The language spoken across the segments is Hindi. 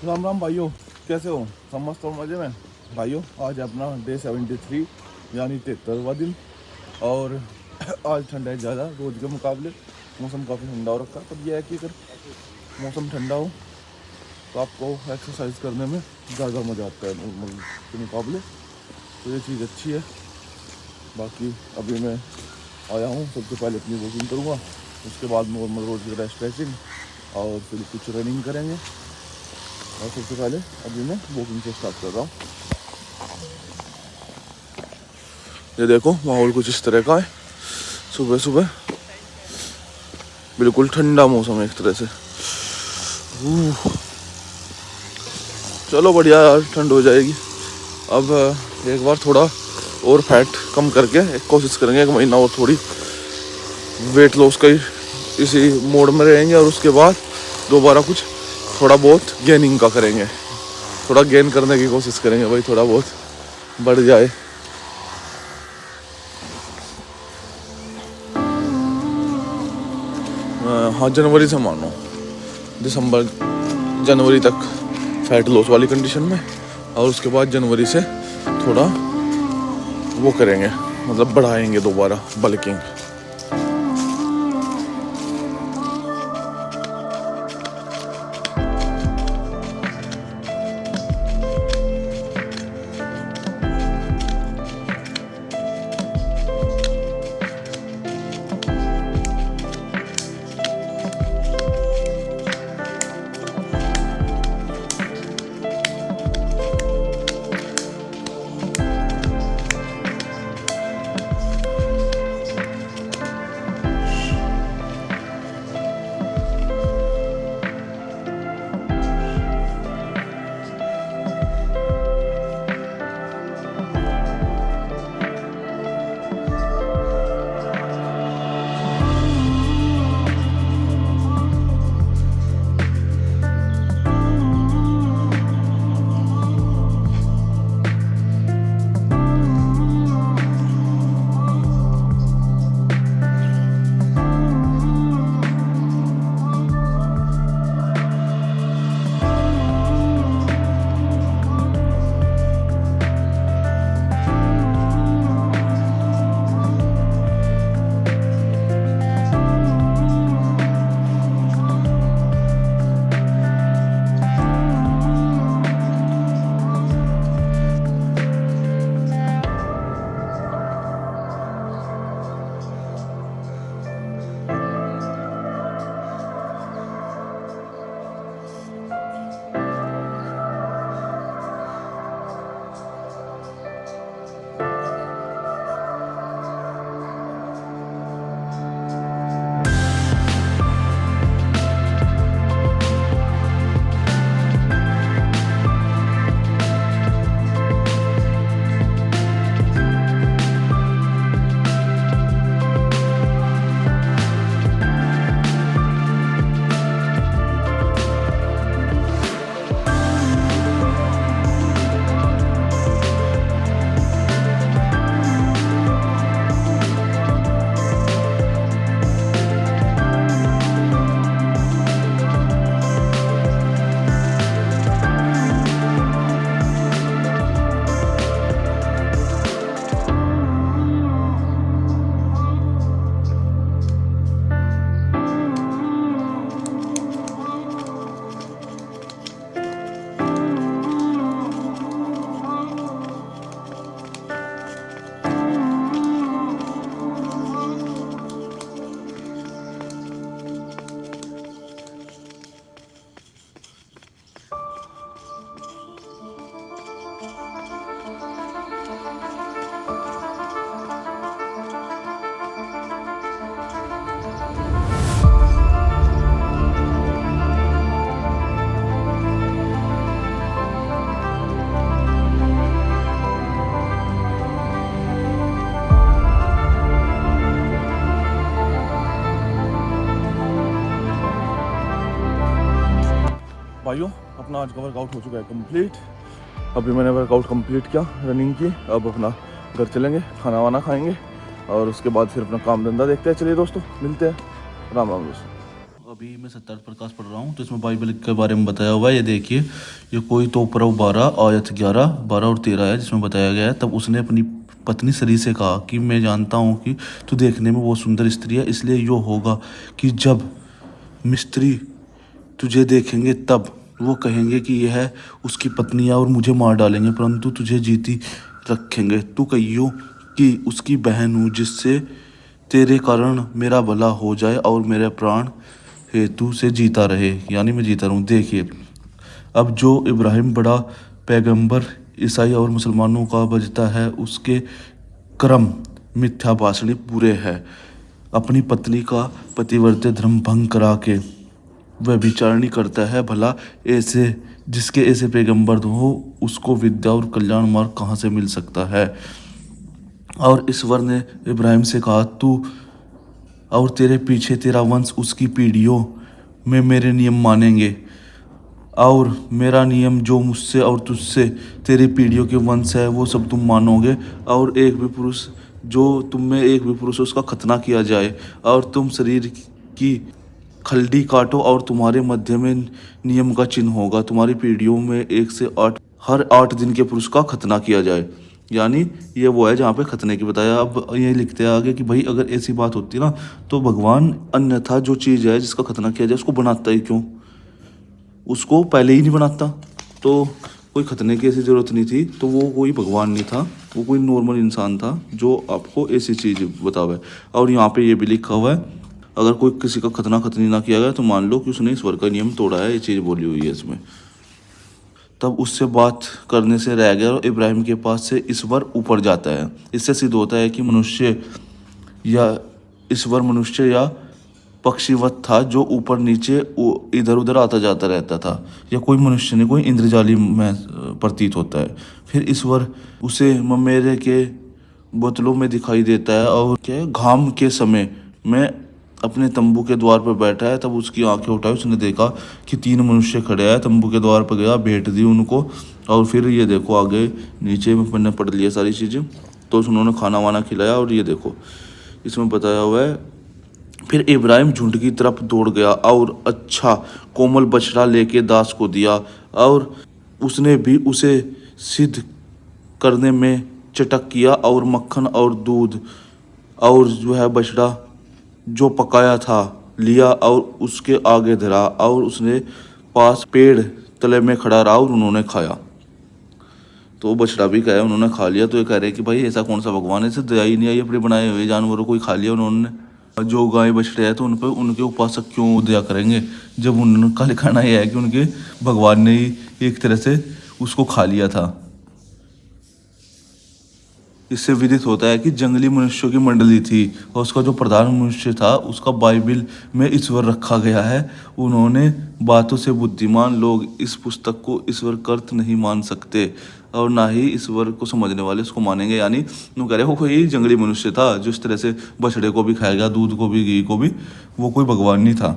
राम राम भाइयों, कैसे हो? सब मस्त और मज़े में भाइयों। आज अपना डे 73 यानी 73वां दिन। और आज ठंडा है ज़्यादा रोज़ के मुकाबले। मौसम काफ़ी ठंडा हो रखा है, पर यह है कि अगर मौसम ठंडा हो तो आपको एक्सरसाइज करने में ज़्यादा मज़ा आता है नॉर्मल के मुकाबले, तो ये चीज़ अच्छी है। बाकी अभी मैं आया हूँ, सबसे पहले अपनी वॉकिंग करूँगा, उसके बाद नॉर्मल रोज़ की स्ट्रेचिंग और फिर कुछ रनिंग करेंगे। और सबसे पहले अभी मैं वॉकिंग से स्टार्ट कर रहा हूँ। ये देखो माहौल कुछ इस तरह का है, सुबह सुबह बिल्कुल ठंडा मौसम है एक तरह से। चलो बढ़िया यार, ठंड हो जाएगी। अब एक बार थोड़ा और फैट कम करके एक कोशिश करेंगे, 1 महीना और थोड़ी वेट लॉस का इसी मोड में रहेंगे, और उसके बाद दोबारा कुछ थोड़ा बहुत गेनिंग का करेंगे। थोड़ा गेन करने की कोशिश करेंगे भाई, थोड़ा बहुत बढ़ जाए। हाँ, जनवरी से मानो दिसंबर जनवरी तक फैट लॉस वाली कंडीशन में, और उसके बाद जनवरी से थोड़ा वो करेंगे, मतलब बढ़ाएंगे दोबारा बल्किंग। भाइयों, अपना आज का वर्कआउट हो चुका है कंप्लीट। अभी मैंने वर्कआउट कंप्लीट किया, रनिंग की। अब अपना घर चलेंगे, खाना वाना खाएंगे, और उसके बाद फिर अपना काम धंधा देखते हैं। चलिए दोस्तों, मिलते हैं। राम राम दोस्तों। अभी मैं सत्यार्थ प्रकाश पढ़ रहा हूँ, तो इसमें बाइबल के बारे में बताया हुआ है। ये देखिए, ये कोई तो पर्व 12 आयत 11, 12 और 13 है, जिसमें बताया गया है, तब उसने अपनी पत्नी सरी से कहा कि मैं जानता हूँ कि तू देखने में बहुत सुंदर स्त्री है, इसलिए यो होगा कि जब मिस्त्री तुझे देखेंगे तब वो कहेंगे कि यह है उसकी पत्नी है और मुझे मार डालेंगे, परंतु तुझे जीती रखेंगे। तू कहियो कि उसकी बहन हूँ, जिससे तेरे कारण मेरा भला हो जाए और मेरे प्राण हेतु से जीता रहे, यानी मैं जीता रहूँ। देखिए, अब जो इब्राहिम बड़ा पैगंबर ईसाई और मुसलमानों का बजता है, उसके कर्म मिथ्या भाषणी पूरे हैं। अपनी पत्नी का पतिव्रते धर्म भंग करा के वह विचारणी करता है, भला ऐसे जिसके ऐसे पैगंबर हो उसको विद्या और कल्याण मार्ग कहाँ से मिल सकता है। और ईश्वर ने इब्राहिम से कहा, तू और तेरे पीछे तेरा वंश उसकी पीढ़ियों में मेरे नियम मानेंगे, और मेरा नियम जो मुझसे और तुझसे तेरी पीढ़ियों के वंश है वो सब तुम मानोगे। और एक भी पुरुष जो तुम में एक भी पुरुष उसका खतना किया जाए, और तुम शरीर की खलड़ी काटो, और तुम्हारे मध्य में नियम का चिन्ह होगा, तुम्हारी पीढ़ियों में 1 से 8 हर 8 दिन के पुरुष का खतना किया जाए। यानी ये वो है जहाँ पे खतने की बताया। अब ये लिखते हैं आगे कि भाई अगर ऐसी बात होती ना, तो भगवान अन्यथा जो चीज़ है जिसका खतना किया जाए उसको बनाता ही क्यों, उसको पहले ही नहीं बनाता। तो कोई खतने की ऐसी ज़रूरत नहीं थी, तो वो कोई भगवान नहीं था, वो कोई नॉर्मल इंसान था जो आपको ऐसी चीज़ बतावे। और यहाँ पे ये भी लिखा हुआ है, अगर कोई किसी का खतना खतनी ना किया गया तो मान लो कि उसने ईश्वर का नियम तोड़ा है, ये चीज़ बोली हुई है इसमें। तब उससे बात करने से रह गया और इब्राहिम के पास से ईश्वर ऊपर जाता है। इससे सिद्ध होता है कि मनुष्य या ईश्वर मनुष्य या पक्षीवत था, जो ऊपर नीचे इधर उधर आता जाता रहता था, या कोई मनुष्य नहीं, कोई इंद्रजाली में प्रतीत होता है। फिर ईश्वर उसे ममेरे के बोतलों में दिखाई देता है, और क्या घाम के समय में अपने तंबू के द्वार पर बैठा है। तब उसकी आंखें उठाई, उसने देखा कि 3 मनुष्य खड़े हैं। तंबू के द्वार पर गया, भेंट दी उनको, और फिर ये देखो आगे नीचे में मैंने पढ़ लिया सारी चीज़ें। तो उन्होंने खाना वाना खिलाया, और ये देखो इसमें बताया हुआ है, फिर इब्राहिम झुंड की तरफ दौड़ गया और अच्छा कोमल बछड़ा लेके दास को दिया, और उसने भी उसे सिद्ध करने में चटक किया, और मक्खन और दूध और जो है बछड़ा जो पकाया था लिया और उसके आगे धरा, और उसने पास पेड़ तले में खड़ा रहा और उन्होंने खाया। तो बछड़ा भी खाया, उन्होंने खा लिया। तो ये कह रहे हैं कि भाई ऐसा कौन सा भगवान है, इसे दया ही नहीं आई, अपने बनाए हुए जानवरों को ही खा लिया उन्होंने। जो गाय बछड़े हैं तो उन पर उनके उपासक क्यों दया करेंगे, जब उनका लिखाना यह है कि उनके भगवान ने ही एक तरह से उसको खा लिया था। इससे विदित होता है कि जंगली मनुष्यों की मंडली थी, और उसका जो प्रधान मनुष्य था उसका बाइबिल में ईश्वर रखा गया है। उन्होंने बातों से बुद्धिमान लोग इस पुस्तक को ईश्वर का अर्थ नहीं मान सकते, और ना ही ईश्वर को समझने वाले उसको मानेंगे। यानी वो कह रहे वो कोई जंगली मनुष्य था जो इस तरह से बछड़े को भी खाएगा, दूध को भी, घी को भी, वो कोई भगवान नहीं था।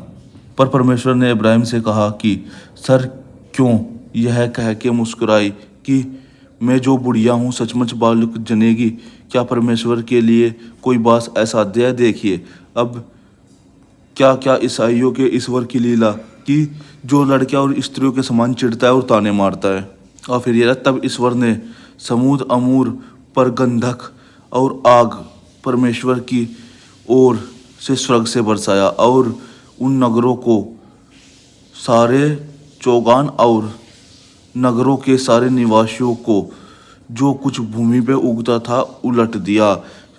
पर परमेश्वर ने इब्राहिम से कहा कि सर क्यों यह कह के मुस्कुराई कि मैं जो बुढ़िया हूँ सचमुच बालक जनेगी, क्या परमेश्वर के लिए कोई बात असाध्य है। देखिए अब क्या क्या ईसाइयों के ईश्वर की लीला, कि जो लड़कियां और स्त्रियों के समान चिढ़ता है और ताने मारता है। और फिर ये तब ईश्वर ने समूद अमूर पर गंधक और आग परमेश्वर की ओर से स्वर्ग से बरसाया, और उन नगरों को सारे चौगान और नगरों के सारे निवासियों को जो कुछ भूमि पे उगता था उलट दिया,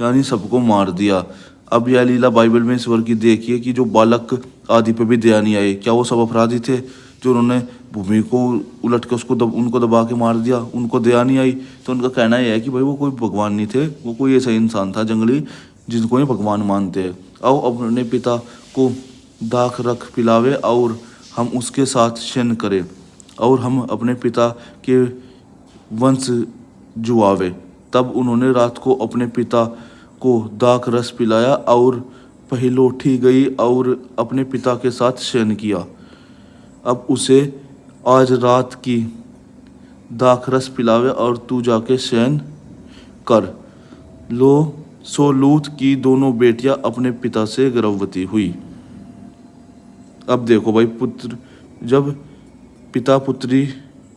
यानी सबको मार दिया। अब यह लीला बाइबल में ईश्वर की देखिए कि जो बालक आदि पे भी दया नहीं आई। क्या वो सब अपराधी थे जो उन्होंने भूमि को उलट के उनको दबा के मार दिया, उनको दया नहीं आई? तो उनका कहना यह है कि भाई वो कोई भगवान नहीं थे, वो कोई ऐसा इंसान था जंगली जिनको ये भगवान मानते हैं। आओ अपने पिता को दाख रख पिलावे और हम उसके साथ शयन करें, और हम अपने पिता के वंश जुआवे। तब उन्होंने रात को अपने पिता को दाख रस पिलाया और पहलोठी गई और अपने पिता के साथ शयन किया। अब उसे आज रात की दाख रस पिलावे और तू जाके शयन कर। लो सो लूत की दोनों बेटियां अपने पिता से गर्भवती हुई। अब देखो भाई, पुत्र जब पिता पुत्री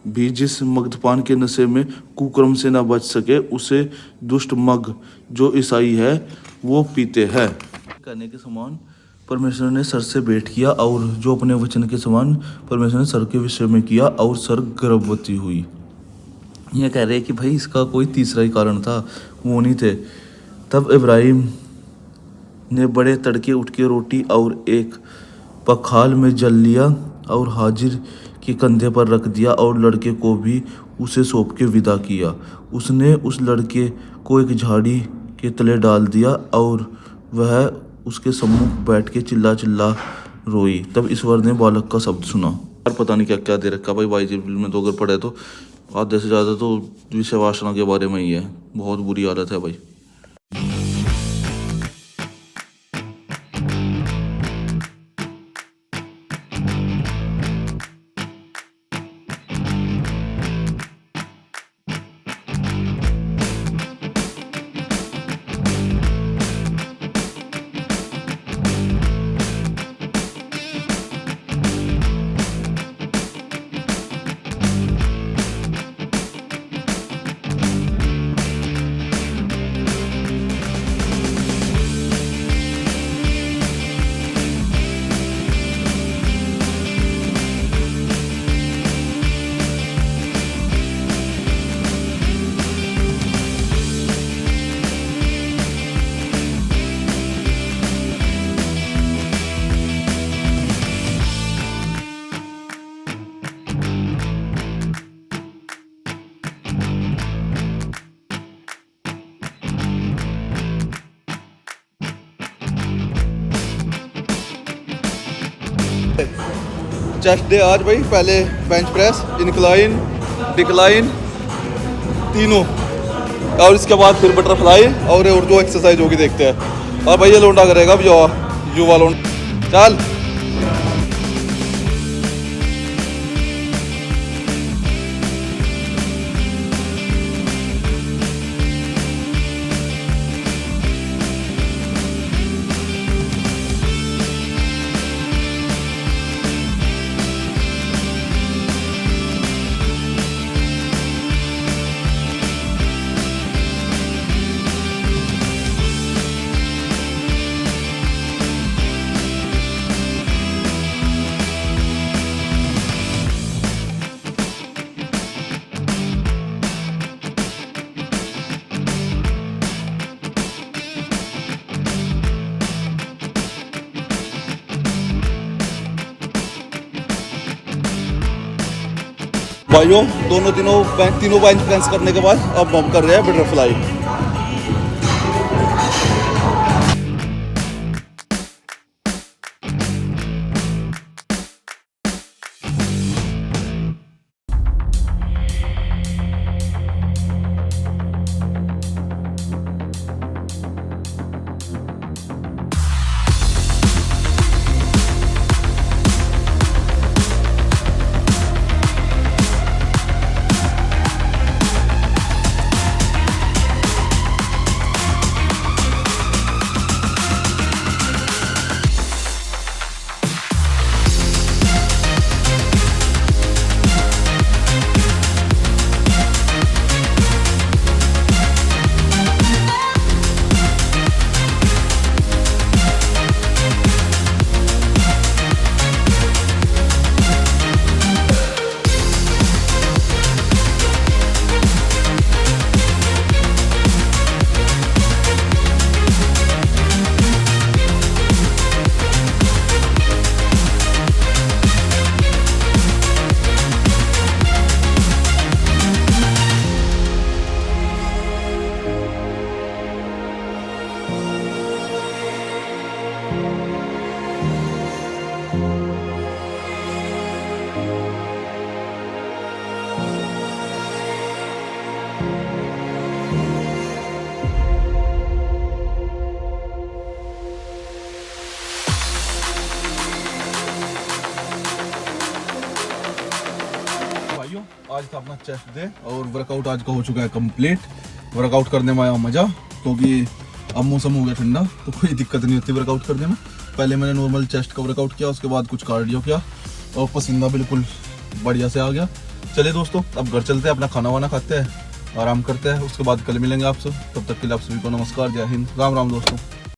भी जिस मद्यपान के नशे में कुक्रम से न बच सके, उसे दुष्ट मग जो ईसाई है वो पीते हैं। कहने के समान परमेश्वर ने सर से भेंट किया, और जो अपने वचन के समान परमेश्वर ने सर के विषय में किया, और सर गर्भवती हुई। ये कह रहे हैं कि भाई इसका कोई तीसरा ही कारण था, वो नहीं थे। तब इब्राहिम ने बड़े तड़के उठ के रोटी और एक पखाल में जल लिया और हाजिर के कंधे पर रख दिया, और लड़के को भी उसे सौंप के विदा किया। उसने उस लड़के को एक झाड़ी के तले डाल दिया, और वह उसके सम्मुख बैठ के चिल्ला चिल्ला रोई। तब ईश्वर ने बालक का शब्द सुना। और पता नहीं क्या क्या दे रखा भाई बाइबल में, तो अगर पढ़े तो आधे से ज़्यादा तो विषय वासना के बारे में ही है। बहुत बुरी हालत है भाई। चेस्ट डे आज भाई, पहले बेंच प्रेस, इंक्लाइन, डिक्लाइन तीनों, और इसके बाद फिर बटरफ्लाई और जो एक्सरसाइज होगी देखते हैं। और भाई ये लोंडा करेगा अब, युवा लोंडा। चल भाइयों, तीनों बेंच प्रेस करने के बाद अब हम कर रहे हैं बटरफ्लाई। आज था अपना चेस्ट डे और वर्कआउट आज का हो चुका है कंप्लीट। वर्कआउट करने में आया मज़ा, क्योंकि अब मौसम हो गया ठंडा तो कोई दिक्कत नहीं होती वर्कआउट करने में। पहले मैंने नॉर्मल चेस्ट का वर्कआउट किया, उसके बाद कुछ कार्डियो किया और पसीना बिल्कुल बढ़िया से आ गया। चलिए दोस्तों, अब घर चलते हैं, अपना खाना वाना खाते हैं, आराम करते हैं, उसके बाद कल मिलेंगे आपसे। तब तक के लिए आप सभी को नमस्कार, जय हिंद, राम राम दोस्तों।